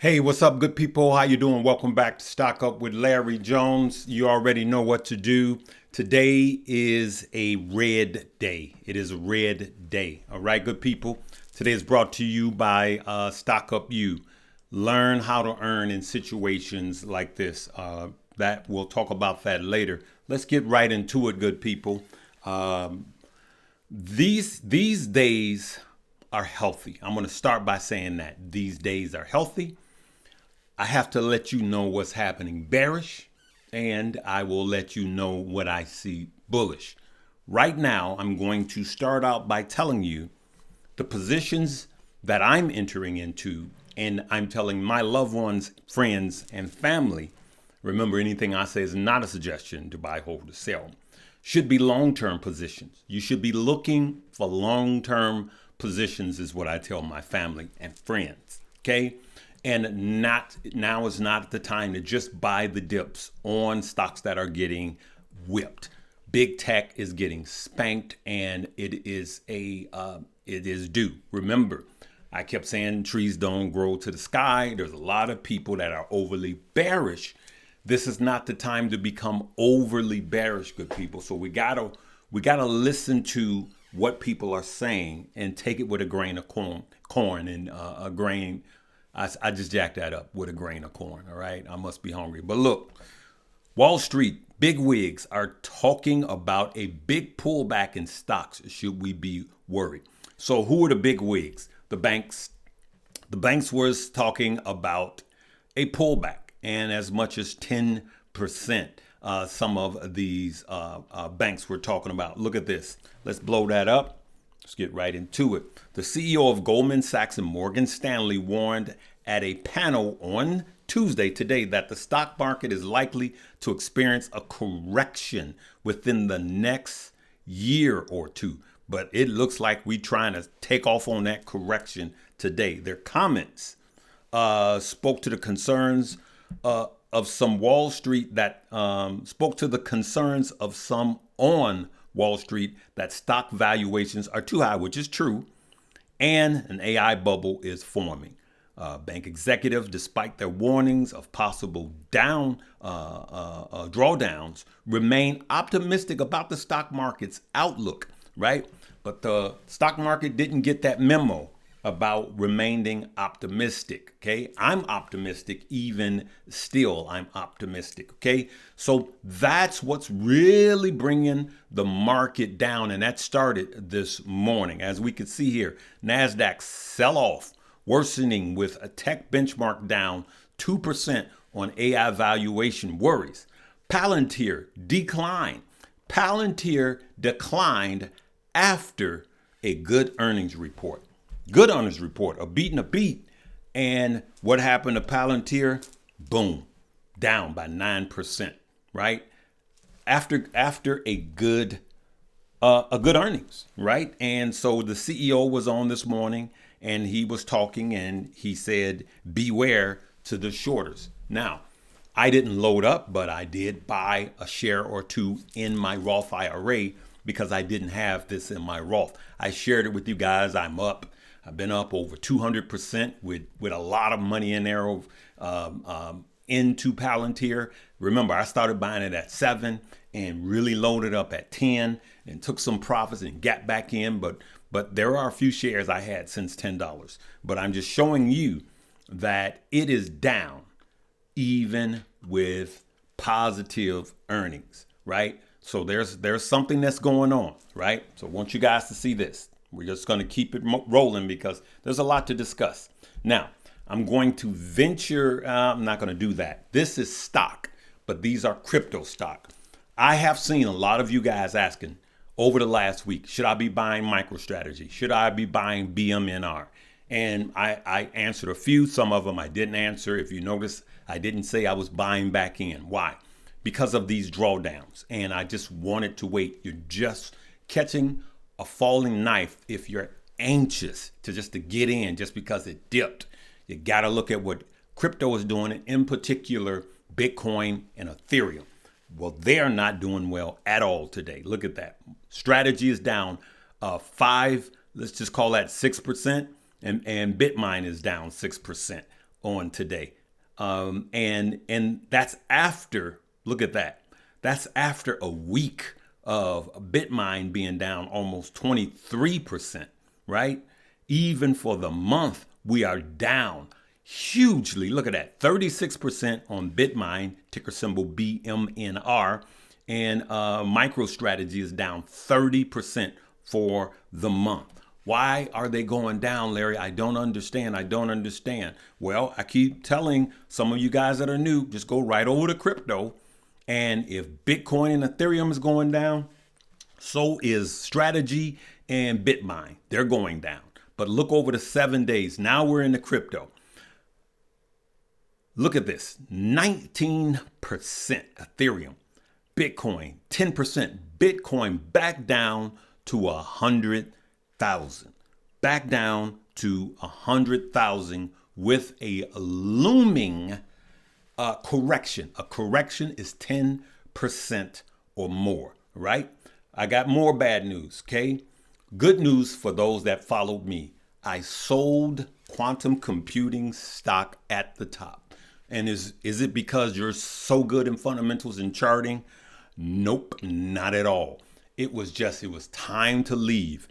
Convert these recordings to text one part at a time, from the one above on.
Hey, what's up, good people? How you doing? Welcome back to Stock Up with Larry Jones. You already know what to do. Today is a red day. It is a red day. All right, good people. Today is brought to you by Stock Up You. Learn how to earn in situations like this. That we'll talk about that later. Let's get right into it, good people. These days are healthy. I'm going to start by saying that these days are healthy. I have to let you know what's happening bearish, and I will let you know what I see bullish. Right now, I'm going to start out by telling you the positions that I'm entering into, and I'm telling my loved ones, friends, and family. Remember, anything I say is not a suggestion to buy, hold, or sell. Should be long-term positions. You should be looking for long-term positions is what I tell my family and friends, okay? And now is not the time to just buy the dips on stocks that are getting whipped. Big tech is getting spanked, and it is due. Remember, I kept saying trees don't grow to the sky. There's a lot of people that are overly bearish. This is not the time to become overly bearish, good people. So we gotta listen to what people are saying and take it with a grain of corn and a grain. I just jacked that up with a grain of corn, all right? I must be hungry. But look, Wall Street, big wigs are talking about a big pullback in stocks. Should we be worried? So who are the big wigs? The banks. The banks was talking about a pullback and as much as 10%. Some of these banks were talking about. Look at this. Let's blow that up. Let's get right into it. The CEO of Goldman Sachs Morgan Stanley warned at a panel on Tuesday today that the stock market is likely to experience a correction within the next year or two. But it looks like we're trying to take off on that correction today. Their comments spoke to the concerns of some Wall Street that spoke to the concerns of some on Wall Street that stock valuations are too high, which is true, and an AI bubble is forming. Bank executives, despite their warnings of possible drawdowns, remain optimistic about the stock market's outlook, right? But the stock market didn't get that memo about remaining optimistic, okay? I'm optimistic, even still, I'm optimistic, okay? So that's what's really bringing the market down, and that started this morning. As we could see here, Nasdaq sell-off worsening with a tech benchmark down 2% on AI valuation worries. Palantir declined. Palantir declined after a good earnings report. Good earnings report, a beat. And what happened to Palantir? Boom, down by 9%, right? After a good earnings, right? And so the CEO was on this morning and he was talking and he said, beware to the shorters. Now, I didn't load up, but I did buy a share or two in my Roth IRA because I didn't have this in my Roth. I shared it with you guys. I've been up over 200% with a lot of money in there into Palantir. Remember, I started buying it at 7 and really loaded up at 10 and took some profits and got back in. But there are a few shares I had since $10. But I'm just showing you that it is down even with positive earnings, right? So there's something that's going on, right? So I want you guys to see this. We're just going to keep it rolling because there's a lot to discuss. Now, I'm going to venture, I'm not going to do that. This is stock, but these are crypto stock. I have seen a lot of you guys asking over the last week, should I be buying MicroStrategy? Should I be buying BMNR? And I answered a few. Some of them I didn't answer. If you notice, I didn't say I was buying back in. Why? Because of these drawdowns. And I just wanted to wait. You're just catching a falling knife if you're anxious to get in just because it dipped. You got to look at what crypto is doing, in particular Bitcoin and Ethereum. Well, they are not doing well at all today. Look at that. Strategy is down 5, let's just call that 6%, and Bitmine is down 6%. on today. And that's after, look at that. That's after a week of Bitmine being down almost 23%, right? Even for the month, we are down hugely. Look at that, 36% on Bitmine, ticker symbol BMNR, and MicroStrategy is down 30% for the month. Why are they going down, Larry? I don't understand. I don't understand. Well, I keep telling some of you guys that are new, just go right over to crypto. And if Bitcoin and Ethereum is going down, so is strategy and Bitmine. They're going down. But look over the 7 days. Now we're in the crypto. Look at this, 19% Ethereum, Bitcoin, 10%, Bitcoin back down to 100,000, back down to 100,000 with a looming correction. A correction is 10% or more, right? I got more bad news, okay? Good news for those that followed me. I sold quantum computing stock at the top. And is it because you're so good in fundamentals and charting? Nope, not at all. It was time to leave.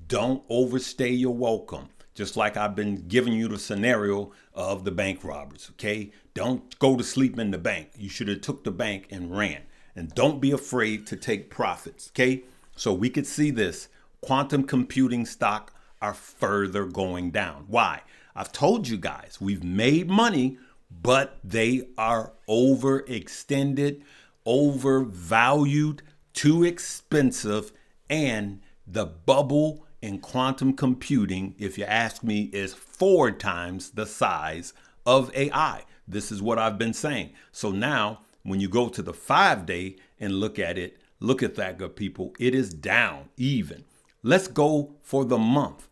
Don't overstay your welcome. Just like I've been giving you the scenario of the bank robbers, okay? Don't go to sleep in the bank. You should have took the bank and ran. And don't be afraid to take profits, okay? So we could see this. Quantum computing stock are further going down. Why? I've told you guys, we've made money, but they are overextended, overvalued, too expensive, and the bubble in quantum computing, if you ask me, is 4 times the size of AI. This is what I've been saying. So now, when you go to the 5-day and look at it, look at that, good people. It is down even. Let's go for the month.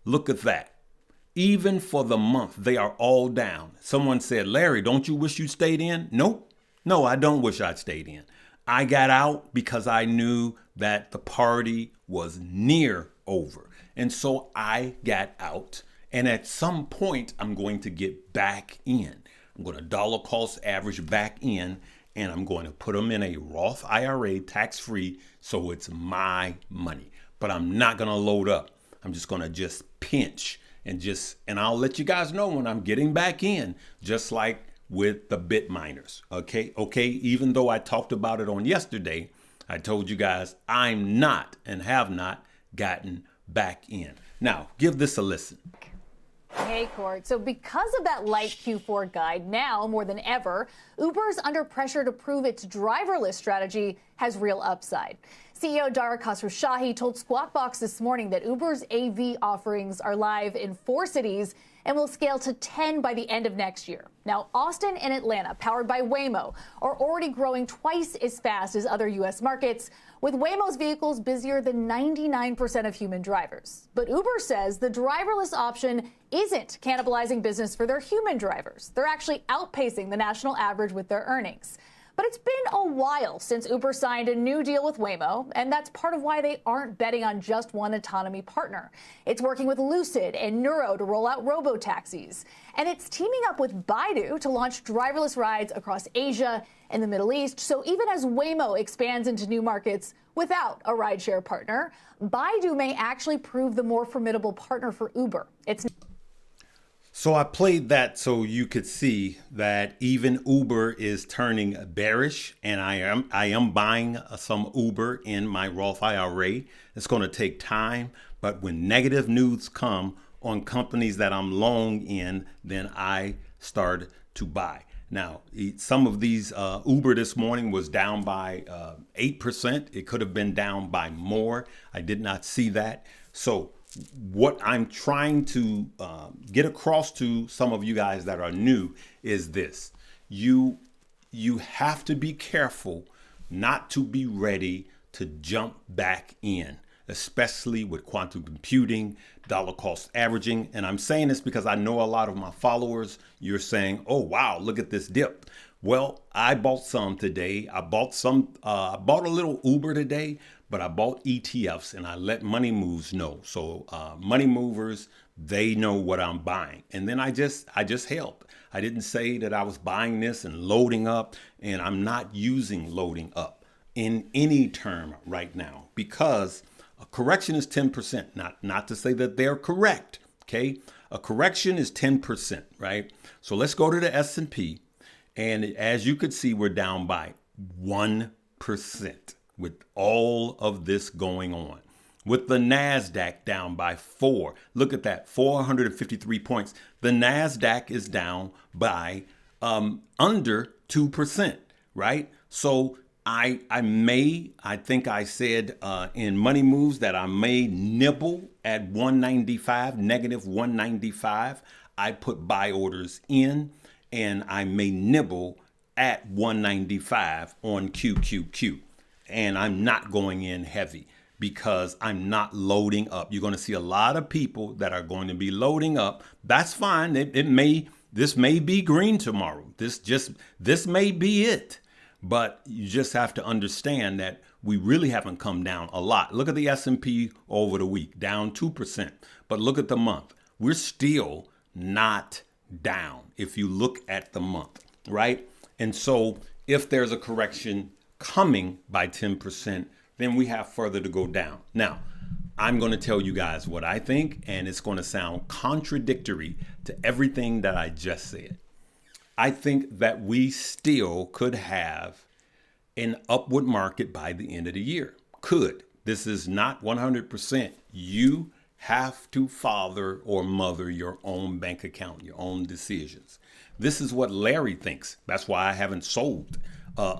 Look at that. Even for the month, they are all down. Someone said, Larry, don't you wish you stayed in? Nope. No, I don't wish I'd stayed in. I got out because I knew that the party was near over. And so I got out. And at some point, I'm going to get back in. I'm going to dollar cost average back in. And I'm going to put them in a Roth IRA, tax-free, so it's my money. But I'm not going to load up. I'm just going to just pinch. And I'll let you guys know when I'm getting back in, just like with the bit miners. Okay. Even though I talked about it on yesterday, I told you guys I'm not and have not gotten back in. Now, give this a listen. Hey, Court. So because of that light Q4 guide, now more than ever, Uber's under pressure to prove its driverless strategy has real upside. CEO Dara Khosrowshahi told Squawk Box this morning that Uber's AV offerings are live in 4 cities and will scale to 10 by the end of next year. Now, Austin and Atlanta, powered by Waymo, are already growing twice as fast as other U.S. markets, with Waymo's vehicles busier than 99% of human drivers. But Uber says the driverless option isn't cannibalizing business for their human drivers. They're actually outpacing the national average with their earnings. But it's been a while since Uber signed a new deal with Waymo, and that's part of why they aren't betting on just one autonomy partner. It's working with Lucid and Nuro to roll out robo-taxis. And it's teaming up with Baidu to launch driverless rides across Asia and the Middle East. So even as Waymo expands into new markets without a rideshare partner, Baidu may actually prove the more formidable partner for Uber. So I played that so you could see that even Uber is turning bearish, and I am buying some Uber in my Roth IRA. It's going to take time, but when negative news come on companies that I'm long in, then I start to buy. Now, some of these Uber this morning was down by 8%. It could have been down by more. I did not see that. So what I'm trying to get across to some of you guys that are new is this. You have to be careful not to be ready to jump back in, especially with quantum computing, dollar cost averaging. And I'm saying this because I know a lot of my followers, you're saying, oh, wow, look at this dip. Well, I bought some today. I bought a little Uber today, but I bought ETFs and I let Money Moves know. So Money Movers They know what I'm buying. And then I just held. I didn't say that I was buying this and loading up, and I'm not using loading up in any term right now because a correction is 10%. Not to say that they're correct, okay? A correction is 10%, right? So let's go to the S&P, and as you could see, we're down by 1% with all of this going on. With the Nasdaq down by 4. Look at that, 453 points. The Nasdaq is down by under 2%, right? So I think I said in Money Moves that I may nibble at 195, negative 195. I put buy orders in, and I may nibble at 195 on QQQ. And I'm not going in heavy because I'm not loading up. You're going to see a lot of people that are going to be loading up. That's fine. This may be green tomorrow. This may be it. But you just have to understand that we really haven't come down a lot. Look at the S&P over the week, down 2%. But look at the month. We're still not down if you look at the month, right? And so if there's a correction coming by 10%, then we have further to go down. Now, I'm going to tell you guys what I think, and it's going to sound contradictory to everything that I just said. I think that we still could have an upward market by the end of the year. Could. This is not 100%. You have to father or mother your own bank account, your own decisions. This is what Larry thinks. That's why I haven't sold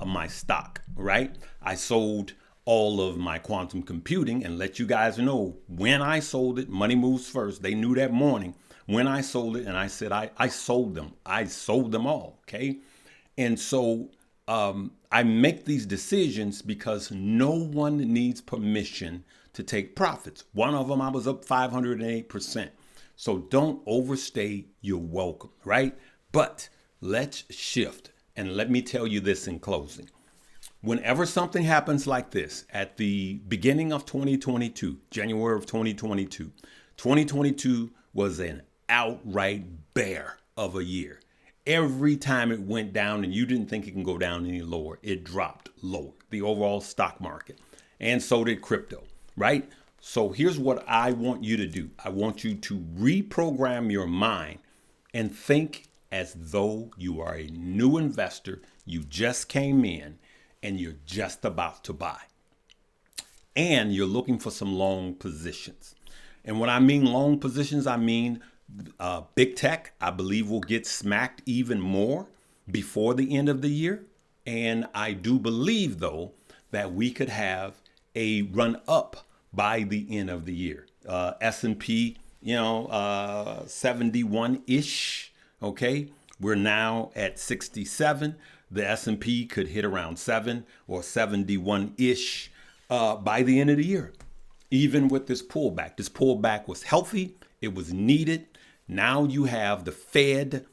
my stock, right? I sold all of my quantum computing and let you guys know when I sold it. Money Moves First. They knew that morning when I sold it, and I said I sold them. I sold them all, okay? And so I make these decisions because no one needs permission to take profits. One of them, I was up 508%. So don't overstay your welcome, right? But let's shift. And let me tell you this in closing. Whenever something happens like this at the beginning of 2022, January of 2022, 2022 was an outright bear of a year. Every time it went down and you didn't think it can go down any lower, it dropped lower, the overall stock market. And so did crypto, right? So here's what I want you to do. I want you to reprogram your mind and think as though you are a new investor. You just came in and you're just about to buy. And you're looking for some long positions. And when I mean long positions, I mean big tech, I believe, will get smacked even more before the end of the year. And I do believe, though, that we could have a run up by the end of the year. S&P, 71-ish. Okay, we're now at 67. The S&P could hit around 7 or 71-ish by the end of the year. Even with this pullback. This pullback was healthy. It was needed. Now you have the Fed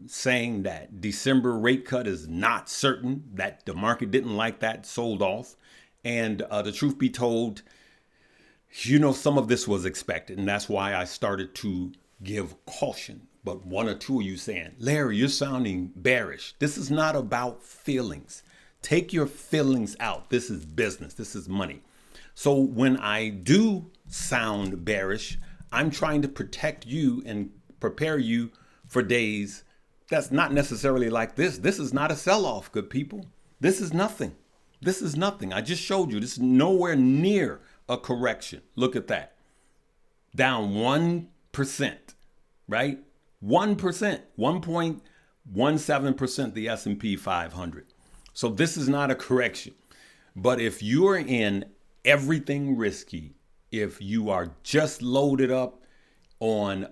saying that December rate cut is not certain, that the market didn't like that, sold off. And the truth be told, some of this was expected. And that's why I started to give caution. But one or two of you saying, Larry, you're sounding bearish. This is not about feelings. Take your feelings out. This is business. This is money. So when I do sound bearish, I'm trying to protect you and prepare you for days that's not necessarily like this. This is not a sell-off, good people. This is nothing. This is nothing. I just showed you. This is nowhere near a correction. Look at that. Down 1%, right? 1%, 1.17% the S&P 500. So this is not a correction. But if you're in everything risky, if you are just loaded up on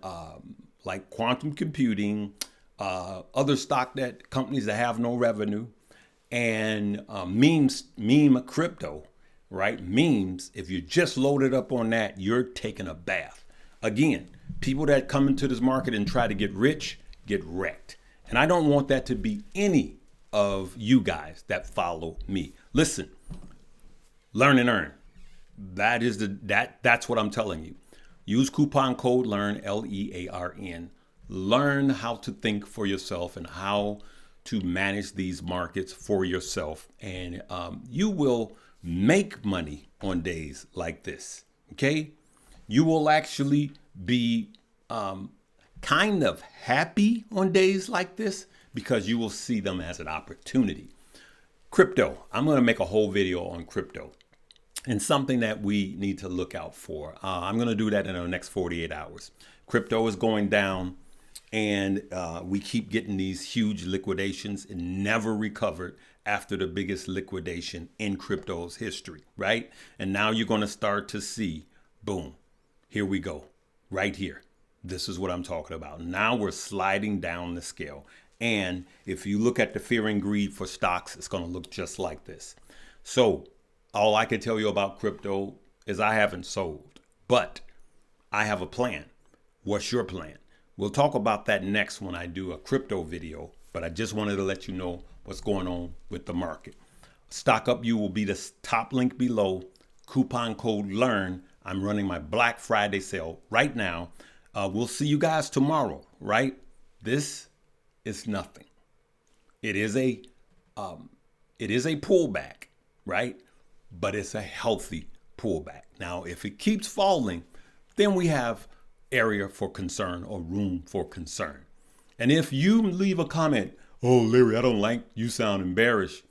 like quantum computing, other stock that companies that have no revenue, and meme crypto, right? Memes, if you're just loaded up on that, you're taking a bath. Again, people that come into this market and try to get rich, get wrecked. And I don't want that to be any of you guys that follow me. Listen, learn and earn. That's what I'm telling you. Use coupon code LEARN, LEARN. Learn how to think for yourself and how to manage these markets for yourself. And you will make money on days like this. Okay? You will actually be kind of happy on days like this because you will see them as an opportunity. Crypto. I'm going to make a whole video on crypto and something that we need to look out for. I'm going to do that in the next 48 hours. Crypto is going down and we keep getting these huge liquidations. It never recovered after the biggest liquidation in crypto's history, right? And now you're going to start to see, boom, here we go, right here. This is what I'm talking about. Now we're sliding down the scale. And if you look at the fear and greed for stocks, it's going to look just like this. So all I can tell you about crypto is I haven't sold, but I have a plan. What's your plan? We'll talk about that next when I do a crypto video, but I just wanted to let you know what's going on with the market. Stock Up You will be the top link below. Coupon code LEARN. I'm running my Black Friday sale right now. We'll see you guys tomorrow, right? This is nothing. It is a pullback, right? But it's a healthy pullback. Now, if it keeps falling, then we have area for concern or room for concern. And if you leave a comment, oh, Larry, I don't like you sounding bearish,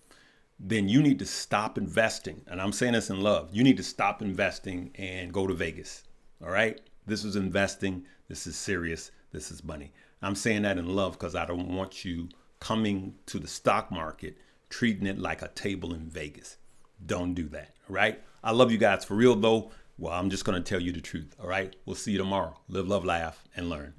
then you need to stop investing. And I'm saying this in love. You need to stop investing and go to Vegas. All right? This is investing. This is serious. This is money. I'm saying that in love because I don't want you coming to the stock market treating it like a table in Vegas. Don't do that. All right? I love you guys for real, though. Well, I'm just going to tell you the truth. All right? We'll see you tomorrow. Live, love, laugh, and learn.